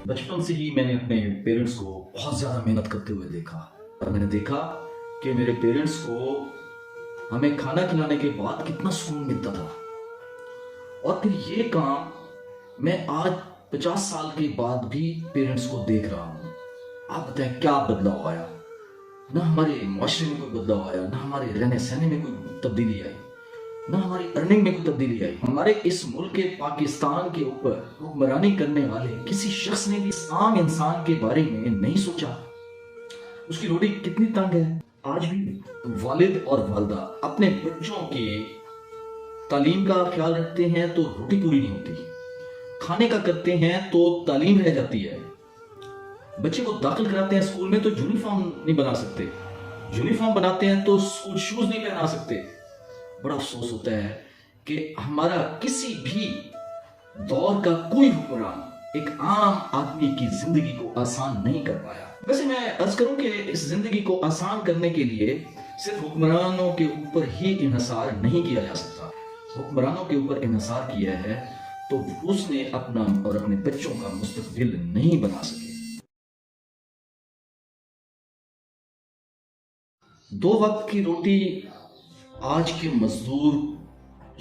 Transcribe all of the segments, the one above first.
बचपन से ही मैंने अपने पेरेंट्स को बहुत ज़्यादा मेहनत करते हुए देखा और मैंने देखा कि मेरे पेरेंट्स को हमें खाना खिलाने के बाद कितना सुकून मिलता था। और फिर ये काम मैं आज 50 साल के बाद भी पेरेंट्स को देख रहा हूँ। आप बताएं क्या बदलाव आया? ना हमारे माशरे में कोई बदलाव आया, ना हमारे रहने सहने में कोई तब्दीली आई, ना हमारी अर्निंग में कोई तब्दीली आई। हमारे इस मुल्क के पाकिस्तान के ऊपर हुक्मरानी करने वाले किसी शख्स ने भी इस आम इंसान के बारे में नहीं सोचा। उसकी रोटी कितनी तंग है। आज भी वालिद और वालदा अपने बच्चों के तालीम का ख्याल रखते हैं तो रोटी पूरी नहीं होती, खाने का करते हैं तो तालीम रह जाती है। बच्चे को दाखिल कराते हैं स्कूल में तो यूनिफॉर्म नहीं बना सकते, यूनिफॉर्म बनाते हैं तो स्कूल शूज नहीं पहना सकते। बड़ा अफसोस होता है कि हमारा किसी भी दौर का कोई हुक्मरान एक आम आदमी की जिंदगी को आसान नहीं कर पाया। वैसे मैं अर्ज करूं कि इस जिंदगी को आसान करने के लिए सिर्फ हुक्मरानों के ऊपर ही इन्हिसार नहीं किया जा सकता। हुक्मरानों के ऊपर इन्हिसार किया है तो उसने अपना और अपने बच्चों का मुस्तकबिल नहीं बना सके। 2 वक्त की रोटी आज के मजदूर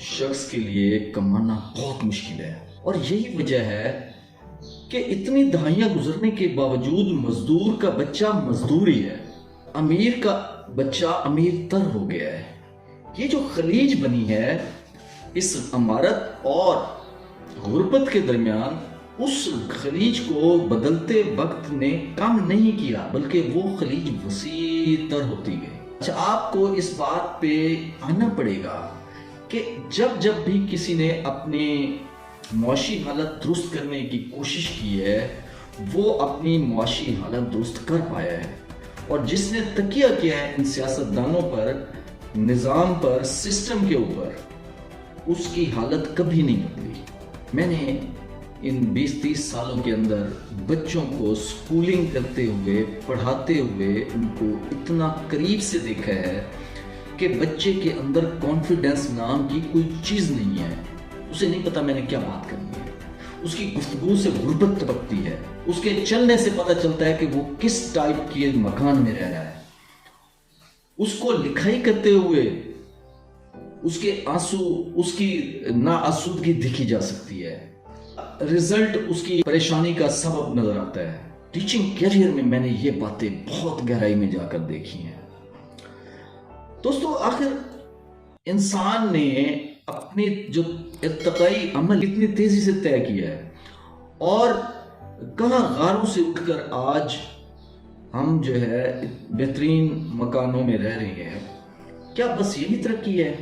शख्स के लिए कमाना बहुत मुश्किल है और यही वजह है कि इतनी दहाइयां गुजरने के बावजूद मजदूर का बच्चा मजदूर ही है, अमीर का बच्चा अमीर तर हो गया है। ये जो खलीज बनी है इस अमारत और गुर्बत के दरमियान, उस खलीज को बदलते वक्त ने कम नहीं किया बल्कि वो खलीज वसी तर होती गई। अच्छा, आपको इस बात पे आना पड़ेगा कि जब भी किसी ने अपनी मुआशी हालत दुरुस्त करने की कोशिश की है वो अपनी मुआशी हालत दुरुस्त कर पाया है, और जिसने तकिया किया है इन सियासतदानों पर, निज़ाम पर, सिस्टम के ऊपर, उसकी हालत कभी नहीं बदली। मैंने इन 20-30 सालों के अंदर बच्चों को स्कूलिंग करते हुए, पढ़ाते हुए उनको इतना करीब से देखा है कि बच्चे के अंदर कॉन्फिडेंस नाम की कोई चीज़ नहीं है। उसे नहीं पता मैंने क्या बात करनी है, उसकी गुफ्तगू से गुर्बत टपकती है, उसके चलने से पता चलता है कि वो किस टाइप के मकान में रह रहा है। उसको लिखाई करते हुए उसके आंसू, उसकी नाआसूदगी दिखी जा सकती है। रिजल्ट उसकी परेशानी का सबब नजर आता है। टीचिंग कैरियर में मैंने ये बातें बहुत गहराई में जाकर देखी हैं। दोस्तों, आखिर इंसान ने अपनी जो इर्तिकाई अमल इतनी तेजी से तय किया है और कहां गारों से उठकर आज हम जो है बेहतरीन मकानों में रह रहे हैं। क्या बस यही तरक्की है?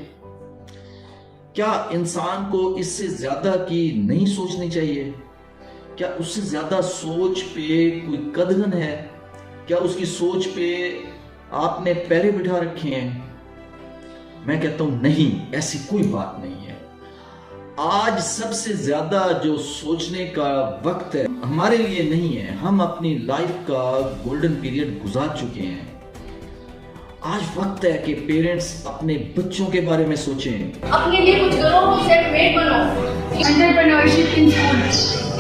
क्या इंसान को इससे ज्यादा की नहीं सोचनी चाहिए? क्या उससे ज्यादा सोच पे कोई कदगन है? क्या उसकी सोच पे आपने पैरे बिठा रखे हैं? मैं कहता हूं नहीं, ऐसी कोई बात नहीं है। आज सबसे ज्यादा जो सोचने का वक्त है हमारे लिए नहीं है। हम अपनी लाइफ का गोल्डन पीरियड गुजार चुके हैं। आज वक्त है कि पेरेंट्स अपने बच्चों के बारे में सोचें, अपने लिए कुछ करो, सेल्फ मेड बनो। Entrepreneurship in school.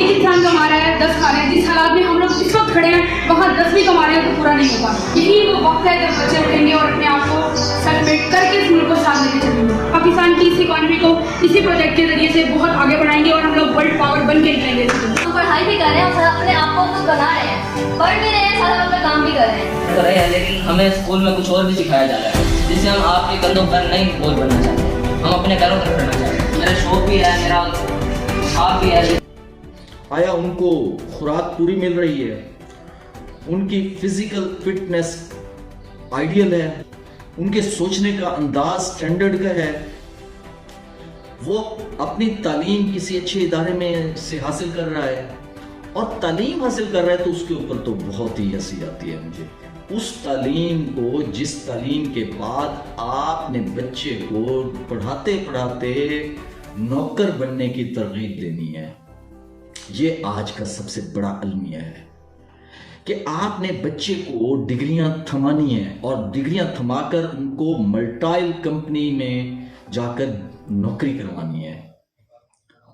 एक इंसान कमा रहा है 10 खा रहे हैं। जिस हालात में हम लोग इस वक्त खड़े हैं वहाँ 10 भी कमा रहे हैं तो पूरा नहीं होगा। यही वो वक्त है जब बच्चे उठेंगे और अपने आप को सेल्फ मेड करके इस मुल्क को साथ लेके चलेंगे। पाकिस्तान की इस इकोनॉमी को इसी प्रोजेक्ट के जरिए से बहुत आगे बढ़ाएंगे और हम लोग वर्ल्ड पावर बन के निकलेंगे। हम पढ़ाई भी कर रहे हैं और अपने आप को कुछ बना रहे हैं, पढ़ भी रहे हैं, सारा अपना काम भी कर रहे हैं। लेकिन हमें स्कूल में कुछ और भी सिखाया जा रहा है जिससे हम आपके कंधों पर नहीं बोझ बनना चाहते, हम अपने पैरों पर खड़ना चाहते हैं। मेरा शौक भी है, मेरा आप भी है। आया उनको खुराक पूरी मिल रही है, उनकी फिजिकल फिटनेस आइडियल है, उनके सोचने का अंदाज स्टैंडर्ड का है, वो अपनी तालीम किसी अच्छे इदारे में से हासिल कर रहा है और तालीम हासिल कर रहा है तो उसके ऊपर तो बहुत ही हंसी आती है मुझे। उस तालीम को, जिस तालीम के बाद आपने बच्चे को पढ़ाते पढ़ाते नौकर बनने की तरगीब देनी है, ये आज का सबसे बड़ा अलमिया है कि आपने बच्चे को डिग्रियां थमानी है और डिग्रियां थमाकर उनको मल्टाइल कंपनी में जाकर नौकरी करवानी है।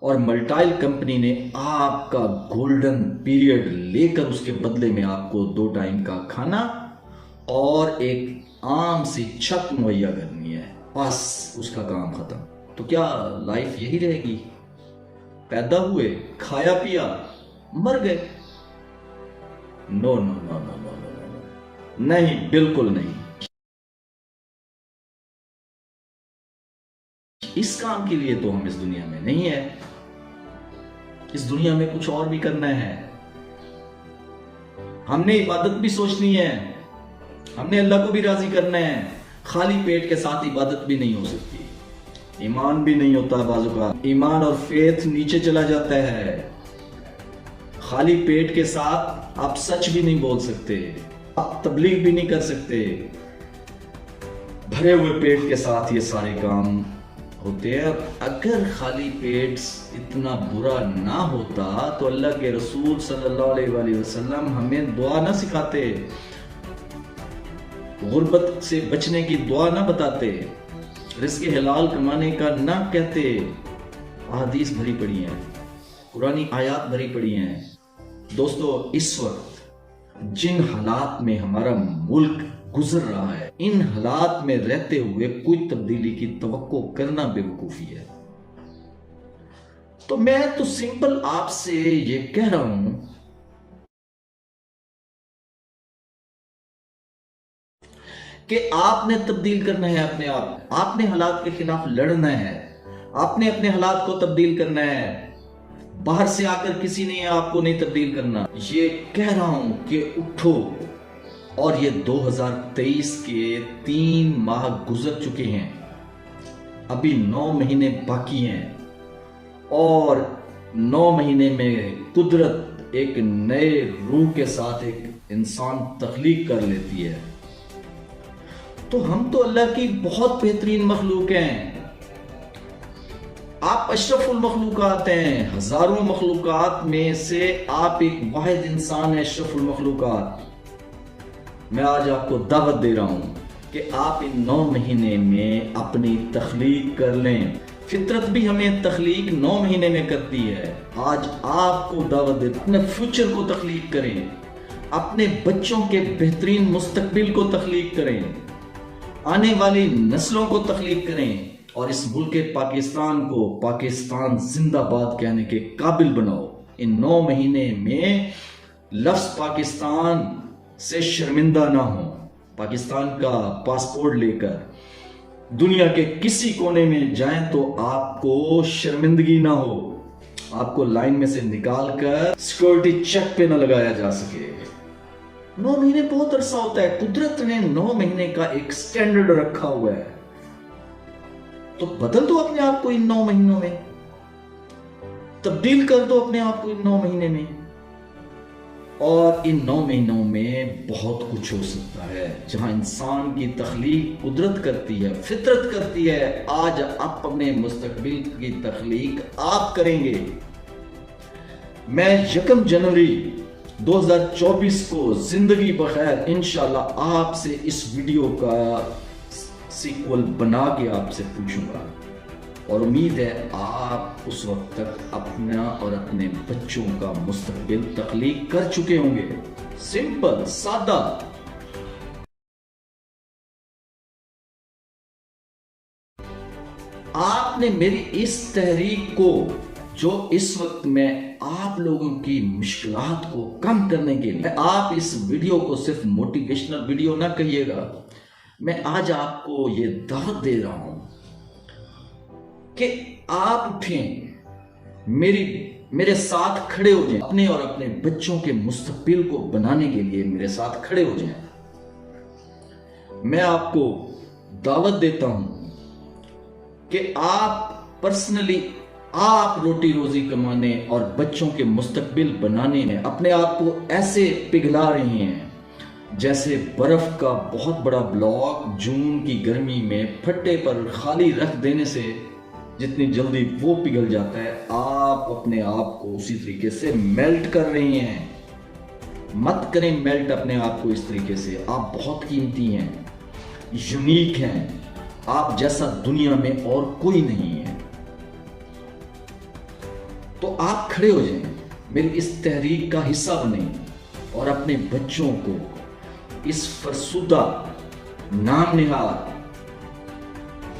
اور मल्टाइल कंपनी ने आपका गोल्डन पीरियड लेकर उसके बदले में आपको 2 टाइम का खाना और एक आम सी छत मुहैया करनी है, बस उसका काम खत्म। तो क्या लाइफ यही रहेगी? पैदा हुए, खाया पिया, मर गए? No no no no no no, नहीं, बिल्कुल नहीं। इस काम के लिए तो हम इस दुनिया में नहीं है। इस दुनिया में कुछ और भी करना है। हमने इबादत भी सोचनी है, हमने अल्लाह को भी राजी करना है। खाली पेट के साथ इबादत भी नहीं हो सकती, ईमान भी नहीं होता। बाजू का ईमान और फेथ नीचे चला जाता है। खाली पेट के साथ आप सच भी नहीं बोल सकते, आप तबलीग भी नहीं कर सकते। भरे हुए पेट के साथ ये सारे काम होते हैं। अगर खाली पेट इतना बुरा ना होता तो अल्लाह के रसूल सल्लल्लाहु अलैहि वसल्लम हमें दुआ ना सिखाते, गुर्बत से बचने की दुआ ना बताते, रिज़्क़ हलाल कमाने का ना कहते। अहादीस भरी पड़ी हैं, कुरानी आयात भरी पड़ी हैं। दोस्तों, इस वक्त जिन हालात में हमारा मुल्क गुजर रहा है, इन हालात में रहते हुए कोई तब्दीली की तवक्को करना बेवकूफी है। तो मैं तो सिंपल आपसे ये कह रहा हूं कि आपने तब्दील करना है अपने आप, आपने हालात के खिलाफ लड़ना है, आपने अपने हालात को तब्दील करना है। बाहर से आकर किसी ने आपको नहीं तब्दील करना। ये कह रहा हूं कि उठो। और ये 2023 के 3 माह गुजर चुके हैं, अभी 9 महीने बाकी हैं और 9 महीने में कुदरत एक नए रूह के साथ एक इंसान तख्लीक कर लेती है। तो हम तो अल्लाह की बहुत बेहतरीन मखलूक हैं। आप अशरफुल मखलूकात हैं, हजारों मखलूकात में से आप एक वाहिद इंसान है, अशरफुल मखलूकात। मैं आज आपको दावत दे रहा हूं कि आप इन 9 महीने में अपनी तख्लीक कर लें। फितरत भी हमें तख्लीक 9 महीने में करती है। आज आपको दावत दे, अपने फ्यूचर को तख्लीक करें, अपने बच्चों के बेहतरीन मुस्तकबिल को तख्लीक करें, आने वाली नस्लों को तख्लीक करें और इस मुल्क पाकिस्तान को पाकिस्तान जिंदाबाद कहने के काबिल बनाओ। इन 9 महीने में लफ्ज पाकिस्तान से शर्मिंदा ना हो। पाकिस्तान का पासपोर्ट लेकर दुनिया के किसी कोने में जाएं तो आपको शर्मिंदगी ना हो, आपको लाइन में से निकाल कर सिक्योरिटी चेक पे ना लगाया जा सके। 9 महीने बहुत अरसा होता है। कुदरत ने 9 महीने का एक स्टैंडर्ड रखा हुआ है, तो बदल दो अपने आप को इन 9 महीनों में, तब्दील कर दो अपने आप को इन 9 महीने में। और इन 9 महीनों में बहुत कुछ हो सकता है। जहां इंसान की तख्लीक कुदरत करती है, फितरत करती है, आज आप अपने मुस्तकबिल की तख्लीक आप करेंगे। मैं 1 जनवरी 2024 को जिंदगी बखैर इंशाल्लाह आपसे इस वीडियो का सीक्वल बना के आपसे पूछूंगा और उम्मीद है आप उस वक्त तक अपना और अपने बच्चों का मुस्तकबिल तख्लीक कर चुके होंगे। सिंपल, सादा। आपने मेरी इस तहरीक को, जो इस वक्त में आप लोगों की मुश्किलात को कम करने के लिए, आप इस वीडियो को सिर्फ मोटिवेशनल वीडियो ना कहिएगा, मैं आज आपको ये दावत दे रहा हूं कि आप उठें, मेरे साथ खड़े हो जाएं, अपने और अपने बच्चों के मुस्तकबिल को बनाने के लिए मेरे साथ खड़े हो जाएं। मैं आपको दावत देता हूं कि आप पर्सनली, आप रोटी रोजी कमाने और बच्चों के मुस्तकबिल बनाने में अपने आप को ऐसे पिघला रही हैं जैसे बर्फ का बहुत बड़ा ब्लॉक जून की गर्मी में फट्टे पर खाली रख देने से जितनी जल्दी वो पिघल जाता है, आप अपने आप को उसी तरीके से मेल्ट कर रही हैं। मत करें मेल्ट अपने आप को इस तरीके से। आप बहुत कीमती हैं, यूनिक हैं, आप जैसा दुनिया में और कोई नहीं है। तो आप खड़े हो जाएं, मेरी इस तहरीक का हिस्सा बने और अपने बच्चों को इस फरसुदा, नाम निहाद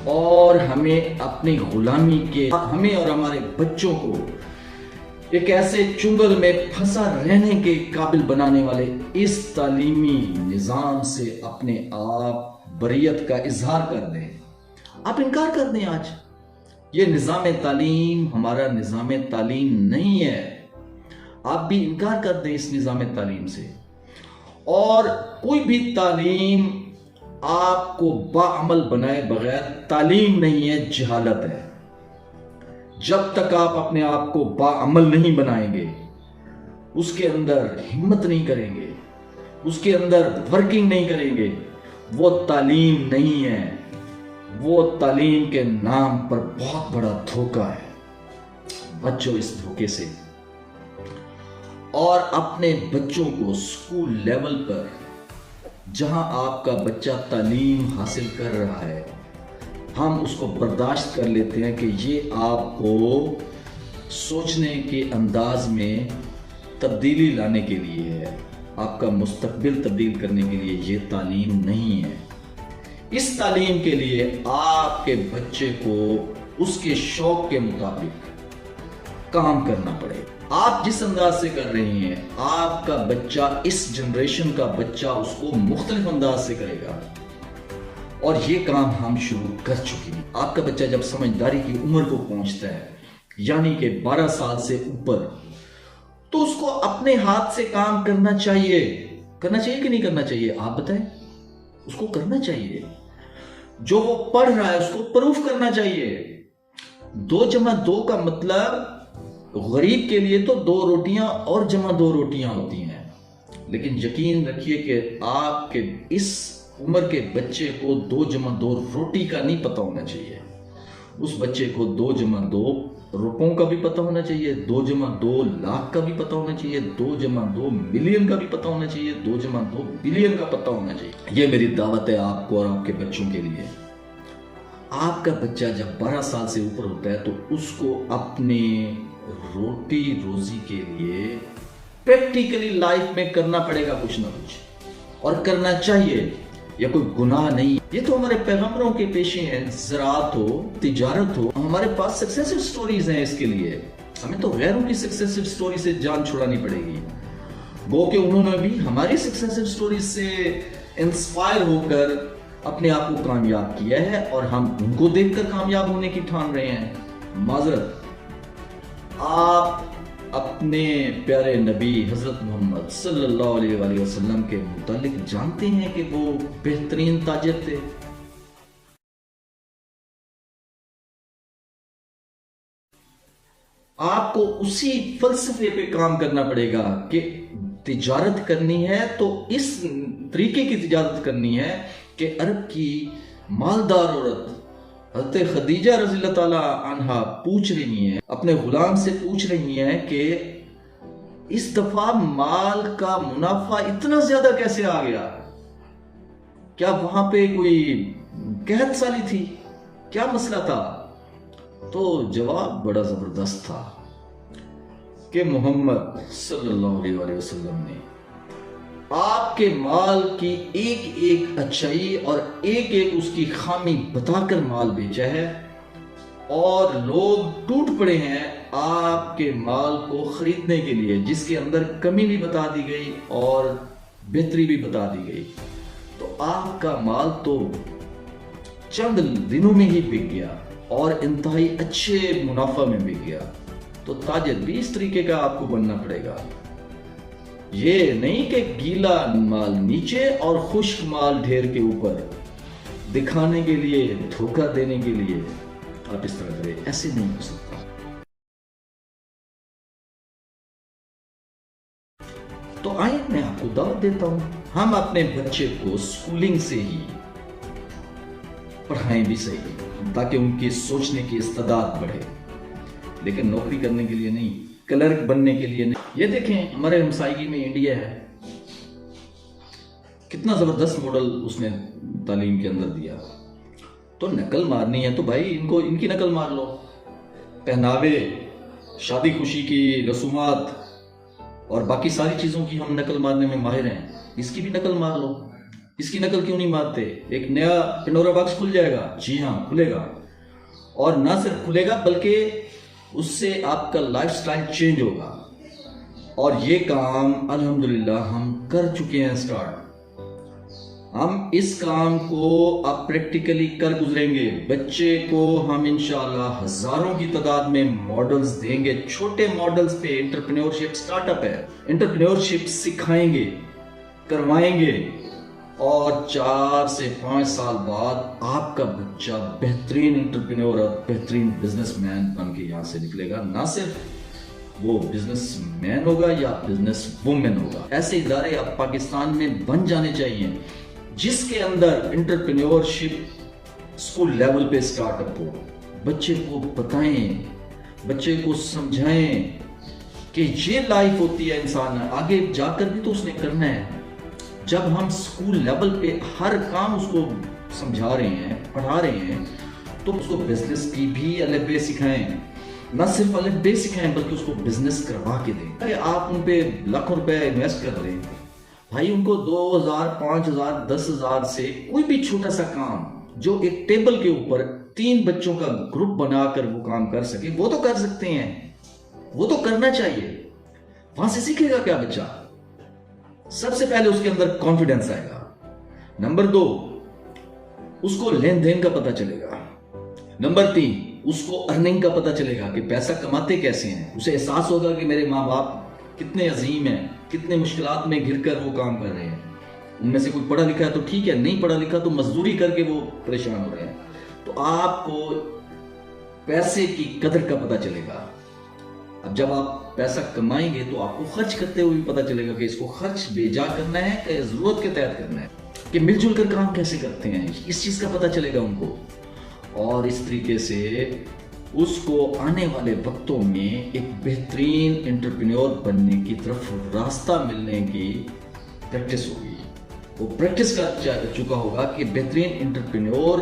और हमें अपनी गुलामी के, हमें और हमारे बच्चों को एक ऐसे चुंगल में फंसा रहने के काबिल बनाने वाले इस तालीमी निज़ाम से अपने आप बरियत का इजहार कर दें। आप इनकार कर दें आज, ये निज़ाम तालीम हमारा निज़ाम तालीम नहीं है। आप भी इनकार कर दें इस निज़ाम तालीम से। और कोई भी तालीम आपको बाअमल बनाए बगैर तालीम नहीं है, जहालत है। जब तक आप अपने आप को बाअमल नहीं बनाएंगे, उसके अंदर हिम्मत नहीं करेंगे, उसके अंदर वर्किंग नहीं करेंगे, वो तालीम नहीं है। वो तालीम के नाम पर बहुत बड़ा धोखा है। बच्चों इस धोखे से, और अपने बच्चों को स्कूल लेवल पर जहां आपका बच्चा तालीम हासिल कर रहा है, हम उसको बर्दाश्त कर लेते हैं कि ये आपको सोचने के अंदाज में तब्दीली लाने के लिए है, आपका मुस्तकबिल तब्दील करने के लिए ये तालीम नहीं है। इस तालीम के लिए आपके बच्चे को उसके शौक के मुताबिक काम करना पड़ेगा। आप जिस अंदाज से कर रही हैं, आपका बच्चा, इस जनरेशन का बच्चा उसको मुख्तलिफ अंदाज से करेगा। और ये काम हम शुरू कर चुके हैं। आपका बच्चा जब समझदारी की उम्र को पहुंचता है, यानी कि 12 साल से ऊपर, तो उसको अपने हाथ से काम करना चाहिए। करना चाहिए कि नहीं करना चाहिए? आप बताएं। उसको करना चाहिए। जो वो पढ़ रहा है उसको प्रूफ करना चाहिए। 2 जमा 2 का मतलब गरीब के लिए तो 2 रोटियां और जमा 2 रोटियां होती हैं, लेकिन यकीन रखिए कि आपके इस उम्र के बच्चे को 2 जमा 2 रोटी का नहीं पता होना चाहिए। उस बच्चे को 2 जमा 2 रुपयों का भी पता होना चाहिए, 2 जमा 2 लाख का भी पता होना चाहिए, 2 जमा 2 मिलियन का भी पता होना चाहिए, 2 जमा 2 बिलियन का पता होना चाहिए। ये मेरी दावत है आपको और आपके बच्चों के लिए। आपका बच्चा जब 12 साल से ऊपर होता है तो उसको अपने रोटी रोजी के लिए प्रैक्टिकली लाइफ में करना पड़ेगा कुछ ना कुछ, और करना चाहिए। यह कोई गुनाह नहीं। ये तो हमारे पैगंबरों के पेशे हैं। ज़राअत हो, तिजारत हो, हमारे पास सक्सेसिव स्टोरीज हैं। इसके लिए हमें तो गैरों की सक्सेसिव स्टोरी से जान छुड़ानी पड़ेगी। गो कि उन्होंने भी हमारी सक्सेसिव स्टोरी से इंस्पायर होकर अपने आप को कामयाब किया है, और हम उनको देखकर कामयाब होने की ठान रहे हैं। माजरत, आप अपने प्यारे नबी हजरत मोहम्मद सल्लल्लाहु अलैहि वसल्लम के मुतालिक जानते हैं कि वो बेहतरीन ताजिर थे। आपको उसी फलसफे पे काम करना पड़ेगा कि तिजारत करनी है तो इस तरीके की तिजारत करनी है कि अरब की मालदार औरत हज़रत खदीजा रज़ियल्लाहु ताला अन्हा पूछ रही हैं, अपने गुलाम से पूछ रही हैं कि इस दफा माल का मुनाफा इतना ज्यादा कैसे आ गया? क्या वहां पे कोई कहत साली थी? क्या मसला था? तो जवाब बड़ा जबरदस्त था कि मोहम्मद सल्लल्लाहु अलैहि वसल्लम ने आपके माल की एक एक अच्छाई और एक एक उसकी खामी बताकर माल बेचा है, और लोग टूट पड़े हैं आपके माल को खरीदने के लिए, जिसके अंदर कमी भी बता दी गई और बेहतरी भी बता दी गई। तो आपका माल तो चंद दिनों में ही बिक गया और इंतहाई अच्छे मुनाफा में बिक गया। तो ताजिर भी इस तरीके का आपको बनना पड़ेगा। ये नहीं कि गीला माल नीचे और खुश्क माल ढेर के ऊपर, दिखाने के लिए, धोखा देने के लिए आप इस तरह करें। ऐसे नहीं हो सकता। तो आइए मैं आपको दावत देता हूं, हम अपने बच्चे को स्कूलिंग से ही पढ़ाएं भी सही, ताकि उनकी सोचने की इस्तेदाद बढ़े, लेकिन नौकरी करने के लिए नहीं, क्लर्क बनने के लिए नहीं। ये देखें हमारे हमसायगी में इंडिया है, कितना जबरदस्त मॉडल उसने तालीम के अंदर दिया। तो नकल मारनी है तो भाई इनकी नकल मार लो। पहनावे शादी खुशी की रसूमात और बाकी सारी चीज़ों की हम नकल मारने में माहिर हैं, इसकी भी नकल मार लो। इसकी नकल क्यों नहीं मारते? एक नया पेंडोरा बॉक्स खुल जाएगा, जी हाँ खुलेगा, और ना सिर्फ खुलेगा बल्कि उससे आपका लाइफस्टाइल चेंज होगा। और ये काम अल्हम्दुलिल्लाह हम कर चुके हैं स्टार्ट। हम इस काम को अब प्रैक्टिकली कर गुजरेंगे। बच्चे को हम इंशाल्लाह हजारों की तादाद में मॉडल्स देंगे, छोटे मॉडल्स पे। एंटरप्रेन्योरशिप स्टार्टअप है, एंटरप्रेन्योरशिप सिखाएंगे, करवाएंगे, और 4 से 5 साल बाद आपका बच्चा बेहतरीन एंटरप्रेन्योर और बेहतरीन बिजनेसमैन बन के यहाँ से निकलेगा। ना सिर्फ वो बिजनेसमैन होगा या बिजनेस वुमेन होगा। ऐसे इदारे अब पाकिस्तान में बन जाने चाहिए जिसके अंदर एंटरप्रेन्योरशिप स्कूल लेवल पे स्टार्टअप हो। बच्चे को बताएं, बच्चे को समझाएं कि ये लाइफ होती है, इंसान आगे जाकर भी तो उसने करना है। जब हम स्कूल लेवल पे हर काम उसको समझा रहे हैं, पढ़ा रहे हैं, तो उसको बिजनेस की भी अलग सिखाएं। ना सिर्फ अलग सिखाएं बल्कि उसको बिजनेस करवा के दें। अरे आप उन पे लाखों रुपए इन्वेस्ट कर रहे हैं भाई, उनको 2000, 5000, 10,000 से कोई भी छोटा सा काम जो एक टेबल के ऊपर 3 बच्चों का ग्रुप बनाकर वो काम कर सके, वो तो कर सकते हैं, वो तो करना चाहिए। वहां से सीखेगा क्या बच्चा? सबसे पहले उसके अंदर कॉन्फिडेंस आएगा। नंबर 2, उसको लेन देन का पता चलेगा। नंबर 3, उसको अर्निंग का पता चलेगा कि पैसा कमाते कैसे हैं। उसे एहसास होगा कि मेरे माँ बाप कितने अजीम हैं, कितने मुश्किलात में घिर कर वो काम कर रहे हैं। उनमें से कोई पढ़ा लिखा है तो ठीक है, नहीं पढ़ा लिखा तो मजदूरी करके वो परेशान हो रहे हैं। तो आपको पैसे की कदर का पता चलेगा। अब जब आप पैसा कमाएंगे तो आपको खर्च करते हुए भी पता चलेगा कि इसको खर्च बेजा करना है कि जरूरत के तहत करना है, कि मिलजुल कर काम कैसे करते हैं, इस चीज का पता चलेगा उनको। और इस तरीके से उसको आने वाले वक्तों में एक बेहतरीन एंटरप्रेन्योर बनने की तरफ रास्ता मिलने की प्रैक्टिस होगी। वो प्रैक्टिस कर चुका होगा कि बेहतरीन एंटरप्रेन्योर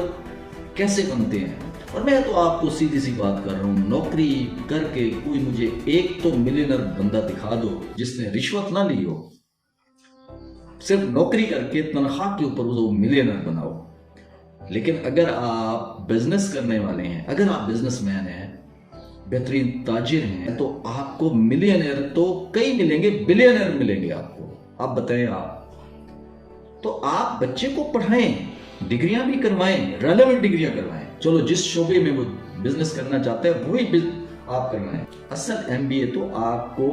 कैसे बनते हैं। और मैं तो आपको सीधी सी बात कर रहा हूँ, नौकरी करके कोई मुझे एक तो मिलियनर बंदा दिखा दो जिसने रिश्वत ना ली हो। सिर्फ नौकरी करके तनख्वाह के ऊपर वो मिलियनर बनाओ। लेकिन अगर आप बिजनेस करने वाले हैं, अगर आप बिजनेसमैन हैं, बेहतरीन ताजिर हैं, तो आपको मिलियनर तो कई मिलेंगे, बिलियनर मिलेंगे आपको। आप बताएं आप तो आप बच्चे को पढ़ाएं, डिग्रियां भी करवाएं, रेलेवेंट डिग्रियां करवाएं। चलो जिस शोबे में वो बिजनेस करना चाहते हैं वही आप करवाएं। असल एमबीए तो आपको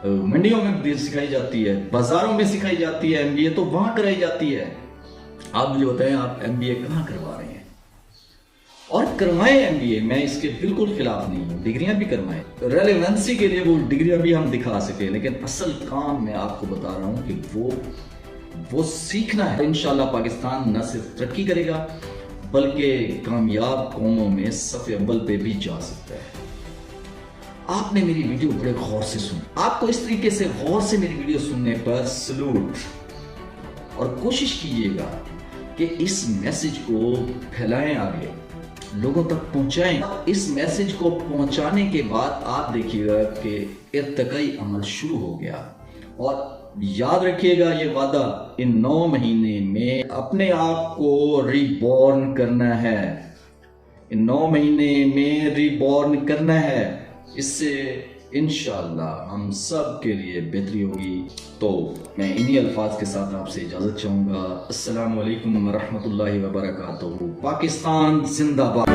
मंडियों में भी सिखाई जाती है, बाजारों में सिखाई जाती है। एमबीए तो वहां कराई जाती है। आप मुझे बताएं आप एमबीए कहां करवा रहे हैं? और करवाएं एमबीए, मैं इसके बिल्कुल खिलाफ नहीं हूं। डिग्रियां भी करवाएं, रेलेवेंसी के लिए वो डिग्रियां भी हम दिखा सके। लेकिन असल काम मैं आपको बता रहा हूं कि वो सीखना है। इंशाल्लाह पाकिस्तान न सिर्फ तरक्की करेगा बल्कि कामयाब कौमों में सफ़े अव्वल पे भी जा सकता है। आपने मेरी वीडियो बड़े गौर से सुनी। आपको इस तरीके से गौर से मेरी वीडियो सुनने पर सलूट। और कोशिश कीजिएगा कि इस मैसेज को फैलाएं, आगे लोगों तक पहुंचाएं। इस मैसेज को पहुंचाने के बाद आप देखिएगा कि इर्तिकाई अमल शुरू हो गया। और याद रखिएगा ये वादा, इन 9 महीने में अपने आप को रीबॉर्न करना है। इन 9 महीने में रीबॉर्न करना है। इससे इंशाअल्लाह हम सब के लिए बेहतरी होगी। तो मैं इन्हीं अल्फाज के साथ आपसे इजाजत चाहूंगा। अस्सलाम वालेकुम व रहमतुल्लाहि व बरकातुहू। पाकिस्तान जिंदाबाद।